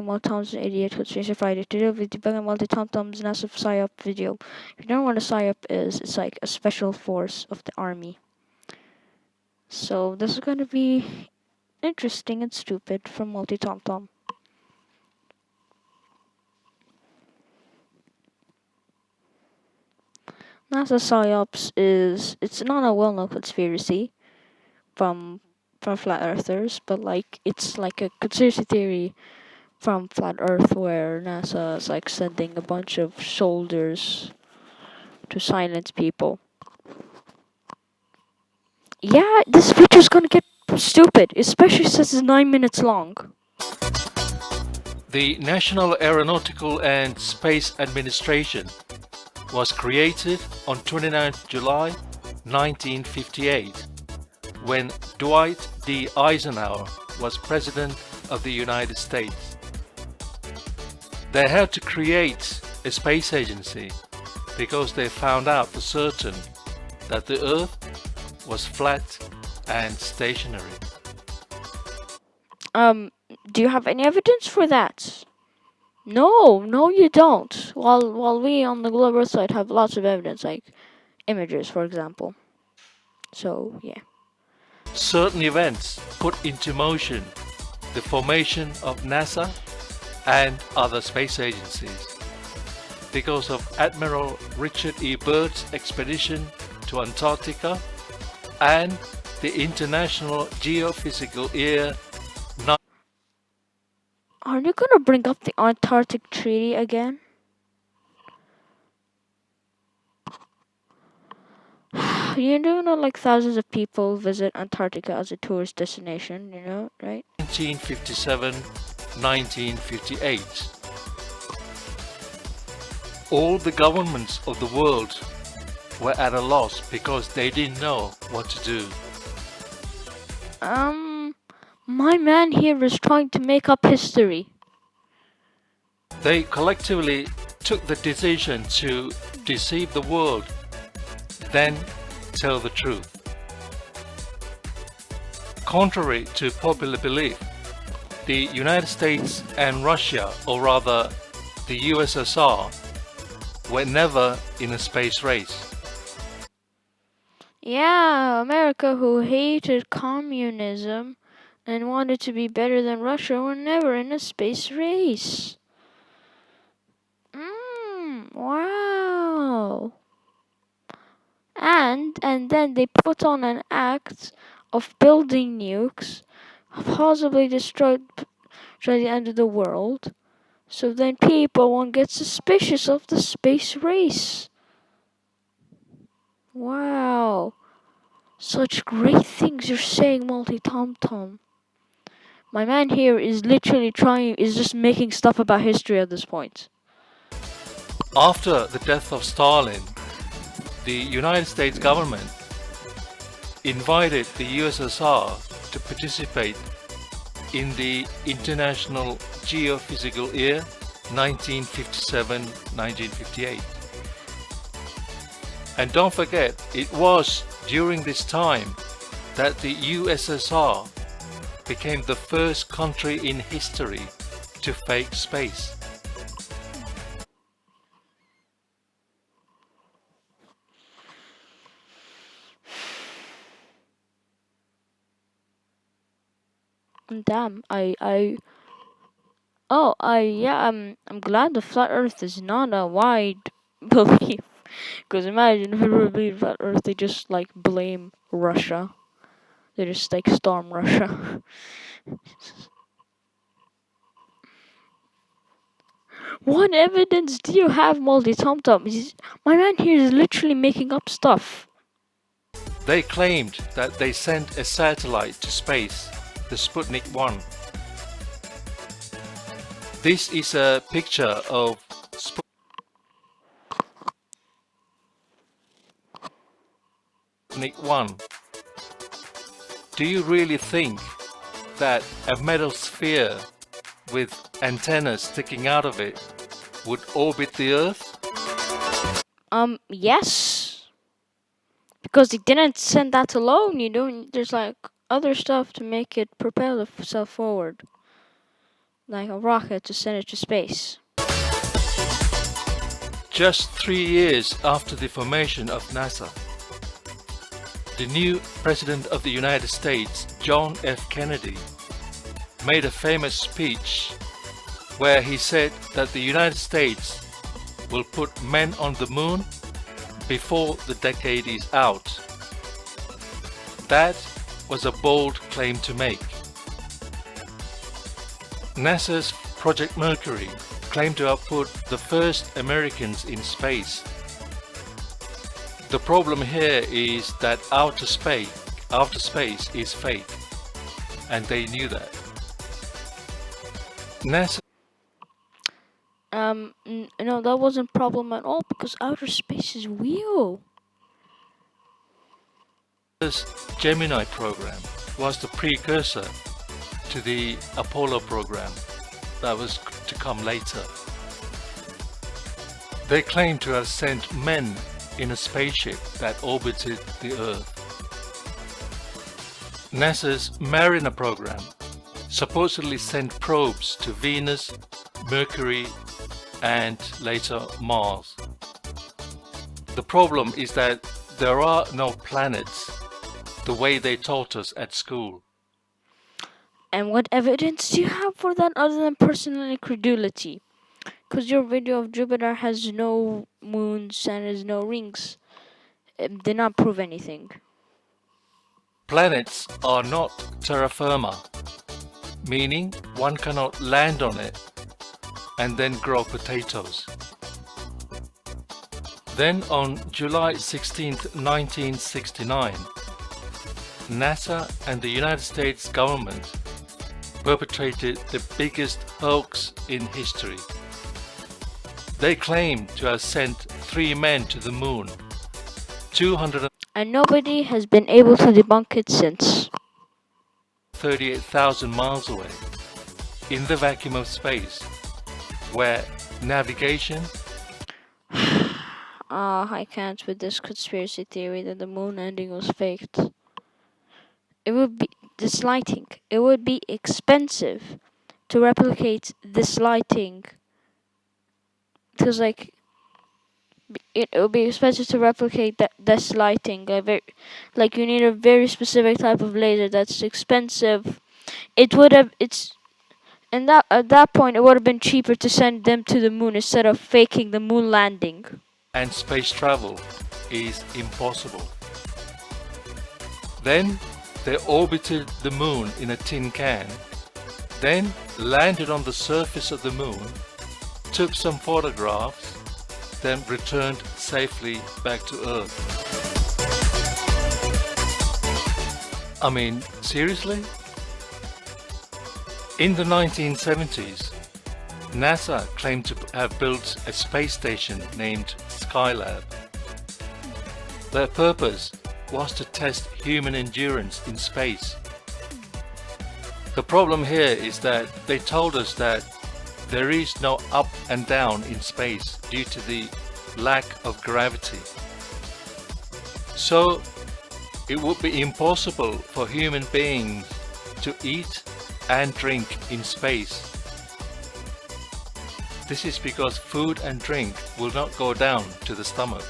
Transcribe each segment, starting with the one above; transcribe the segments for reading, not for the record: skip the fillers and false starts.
Multit0mt0m's an idiot who's Tracy Friday. Today we'll be debugging multit0mt0m's massive PSYOP video. If you don't know what a PSYOP is, it's like a special force of the army. So this is going to be interesting and stupid from multit0mt0m. NASA PSYOPs it's not a well-known conspiracy from flat earthers, but like it's like a conspiracy theory from flat earth where NASA is like sending a bunch of soldiers to silence people. Yeah, this video's gonna get stupid, especially since it's 9 minutes long. The National Aeronautical and Space Administration was created on 29 July 1958 when Dwight D. Eisenhower was President of the United States. They had to create a space agency because they found out for certain that the Earth was flat and stationary. Do you have any evidence for that? No, you don't. While we on the Globe Earth side have lots of evidence, like images, for example. So, yeah. Certain events put into motion the formation of NASA and other space agencies. Because of Admiral Richard E. Byrd's expedition to Antarctica and the International Geophysical Year. Are you gonna bring up the Antarctic Treaty again? You do know, like, thousands of people visit Antarctica as a tourist destination, you know, right? 1957, 1958. All the governments of the world were at a loss because they didn't know what to do. My man here is trying to make up history. They collectively took the decision to deceive the world, then tell the truth. Contrary to popular belief, the United States and Russia, or rather the USSR, were never in a space race. Yeah, America, who hated communism and wanted to be better than Russia, were never in a space race. Wow. And then they put on an act of building nukes, possibly destroy the end of the world, so then people won't get suspicious of the space race. Wow. Such great things you're saying, multit0mt0m. My man here is literally just making stuff about history at this point. After the death of Stalin, the United States government invited the USSR to participate in the International Geophysical Year 1957-1958. And don't forget, it was during this time that the USSR became the first country in history to fake space. Damn, yeah, I'm glad the flat Earth is not a wide belief. Because imagine if people believe flat Earth, they just like blame Russia. They just like storm Russia. What evidence do you have, multit0mt0m? My man here is literally making up stuff. They claimed that they sent a satellite to space, the Sputnik 1. This is a picture of Sputnik 1. Do you really think that a metal sphere with antennas sticking out of it would orbit the Earth? Yes. Because they didn't send that alone, you know, there's like other stuff to make it propel itself forward. like a rocket to send it to space. Just 3 years after the formation of NASA, the new President of the United States, John F. Kennedy, made a famous speech where he said that the United States will put men on the moon before the decade is out. That was a bold claim to make. NASA's Project Mercury claimed to have put the first Americans in space. The problem here is that outer space is fake, and they knew that. NASA's No, that wasn't a problem at all because outer space is real. Gemini program was the precursor to the Apollo program that was to come later. They claim to have sent men in a spaceship that orbited the Earth. NASA's Mariner program supposedly sent probes to Venus, Mercury, and later Mars. The problem is that there are no planets the way they taught us at school. And what evidence do you have for that other than personal incredulity? Because your video of Jupiter has no moons and has no rings. It did not prove anything. Planets are not terra firma, meaning one cannot land on it and then grow potatoes. Then on July 16, 1969, NASA and the United States government perpetrated the biggest hoax in history. They claimed to have sent 3 men to the moon, 238,000 And nobody has been able to debunk it since. miles away, in the vacuum of space, where navigation I can't with this conspiracy theory that the moon landing was faked. It would be this lighting. It would be expensive to replicate this lighting. Because like it would be expensive to replicate this lighting. Like you need a very specific type of laser that's expensive. And that at that point it would have been cheaper to send them to the moon instead of faking the moon landing. and space travel is impossible. Then they orbited the moon in a tin can, then landed on the surface of the moon, took some photographs, then returned safely back to Earth. I mean, seriously? In the 1970s, NASA claimed to have built a space station named Skylab. Their purpose was to test human endurance in space. The problem here is that they told us that there is no up and down in space due to the lack of gravity. So it would be impossible for human beings to eat and drink in space. This is because food and drink will not go down to the stomach,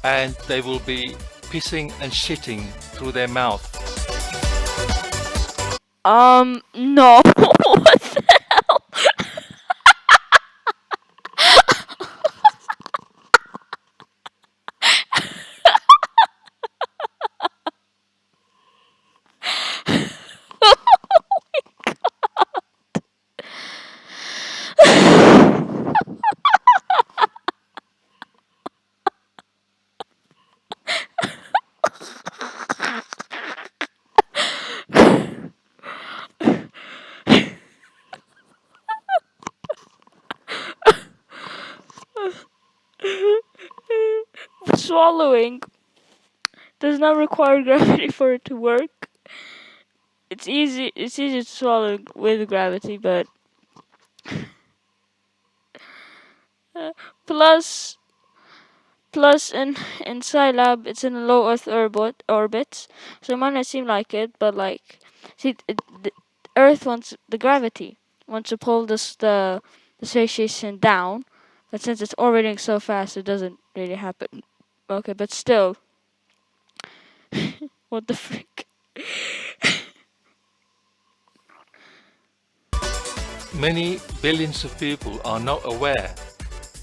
and they will be pissing and shitting through their mouth. No. What the hell? Swallowing does not require gravity for it to work. It's easy to swallow with gravity, but plus in Scilab it's in a low Earth orbit, so it might not seem like it, but like see the Earth wants the gravity. want to pull the space station down, but since it's orbiting so fast, it doesn't really happen. Okay, but still, what the frick? Many billions of people are not aware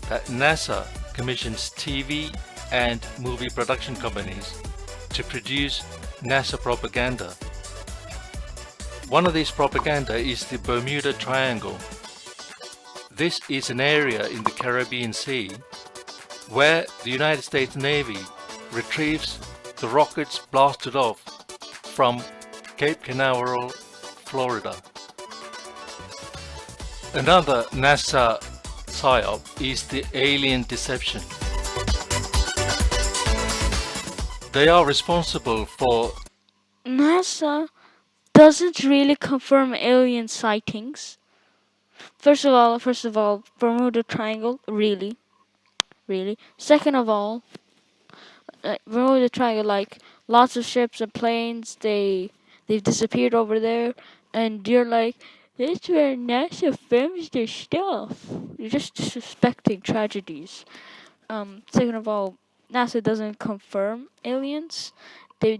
that NASA commissions TV and movie production companies to produce NASA propaganda. One of these propaganda is the Bermuda Triangle. This is an area in the Caribbean Sea where the United States Navy retrieves the rockets blasted off from Cape Canaveral, Florida. Another NASA PSYOP is the alien deception. They are responsible for NASA doesn't really confirm alien sightings. First of all, Bermuda Triangle, really. Second of all, Bermuda Triangle, like lots of ships and planes, they've disappeared over there, and you're like, that's where NASA films their stuff. You're just disrespecting tragedies. Second of all, NASA doesn't confirm aliens. They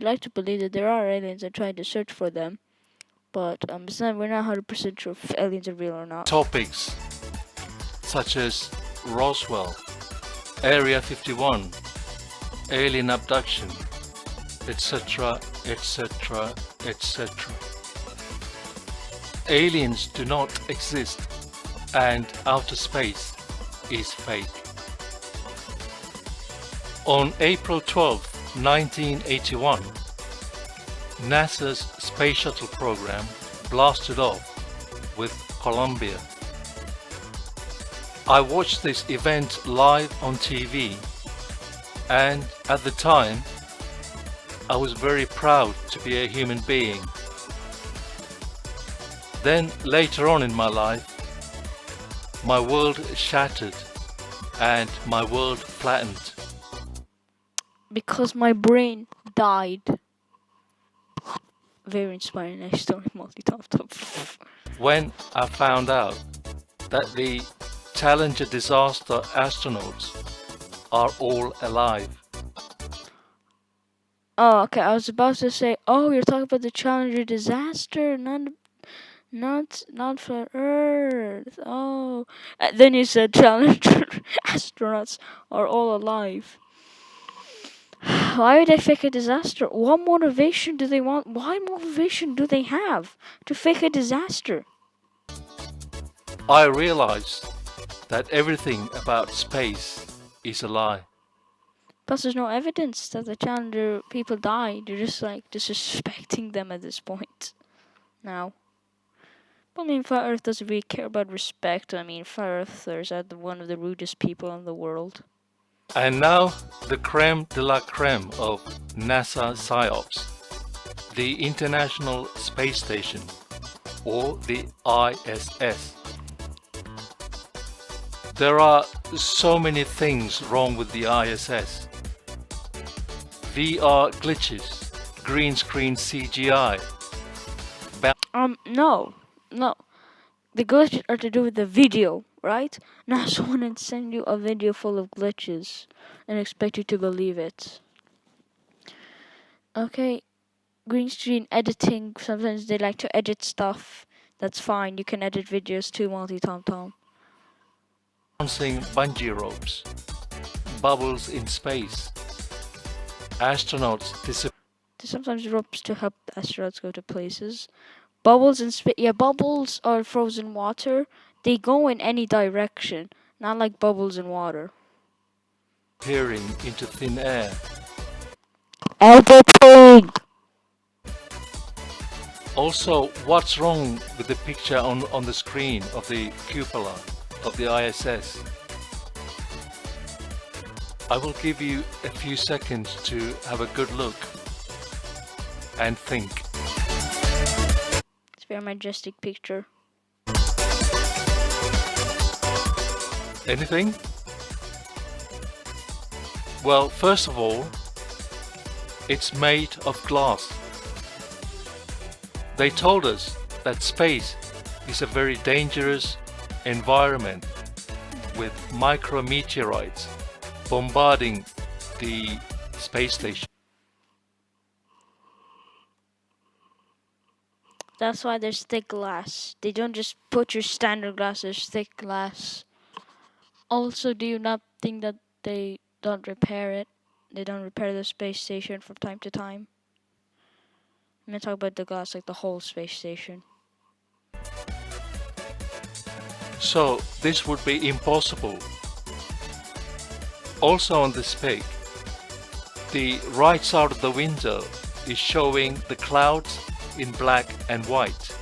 like to believe that there are aliens and trying to search for them, but we're not 100% sure if aliens are real or not. topics such as Roswell, Area 51, alien abduction, etc., etc., etc. Aliens do not exist and outer space is fake. On April 12, 1981, NASA's Space Shuttle program blasted off with Columbia. I watched this event live on TV, and at the time I was very proud to be a human being. Then later on in my life, my world shattered and my world flattened. Because my brain died. Very inspiring next story, multit0mt0m. When I found out that the Challenger disaster astronauts are all alive. Oh, okay. I was about to say, oh, you're talking about the Challenger disaster, not for Earth. Oh, and then you said Challenger astronauts are all alive. Why would they fake a disaster? What motivation do they want? Why motivation do they have to fake a disaster? I realized that everything about space is a lie. Plus, there's no evidence that the Challenger people died. You're just like disrespecting them at this point. Now. But I mean, Flat Earth doesn't really care about respect. I mean, Flat Earthers are one of the rudest people in the world. And now the creme de la creme of NASA PSYOPs, the International Space Station, or the ISS. There are so many things wrong with the ISS. VR glitches, green screen CGI. No. The glitches are to do with the video, right? Not someone and send you a video full of glitches and expect you to believe it. Okay, green screen editing. Sometimes they like to edit stuff. That's fine. You can edit videos too, multit0mt0m. Bouncing bungee ropes, bubbles in space, astronauts disappear. Sometimes ropes to help astronauts go to places. Bubbles in space. Yeah, bubbles are frozen water. They go in any direction, not like bubbles in water. Disappearing into thin air. Editing! Also, what's wrong with the picture on the screen of the cupola of the ISS? I will give you a few seconds to have a good look and think. It's a very majestic picture. Anything? Well, first of all, it's made of glass. They told us that space is a very dangerous environment with micrometeorites bombarding the space station. That's why there's thick glass. They don't just put your standard glass, there's thick glass. Also, do you not think that they don't repair it? They don't repair the space station from time to time? I'm gonna talk about the glass, like the whole space station. So this would be impossible. Also on this pic, the right side of the window is showing the clouds in black and white.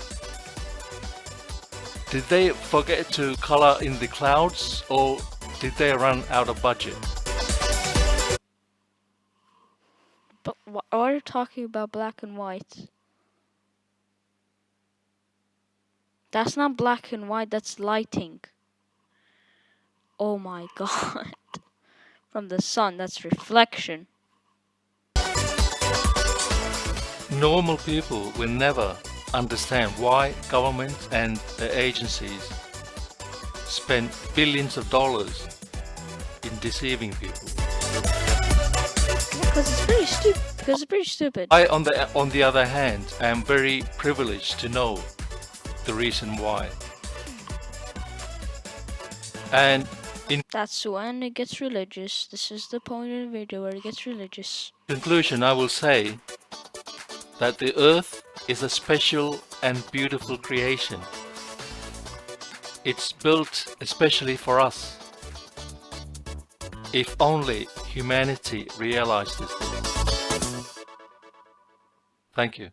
Did they forget to color in the clouds, or did they run out of budget? But why are you talking about black and white? That's not black and white, that's lighting. Oh my god. From the sun, that's reflection. Normal people will never understand why governments and their agencies spend billions of dollars in deceiving people. Because it's pretty stupid. I, on the other hand, am very privileged to know the reason why. And in That's when it gets religious. This is the point of the video where it gets religious. conclusion, I will say that the earth is a special and beautiful creation. It's built especially for us. If only humanity realized this. Thank you.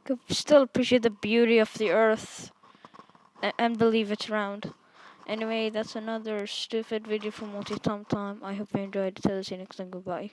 Could still appreciate the beauty of the earth and believe it's round. Anyway, that's another stupid video from multit0mt0m. I hope you enjoyed it. See you next time. Goodbye.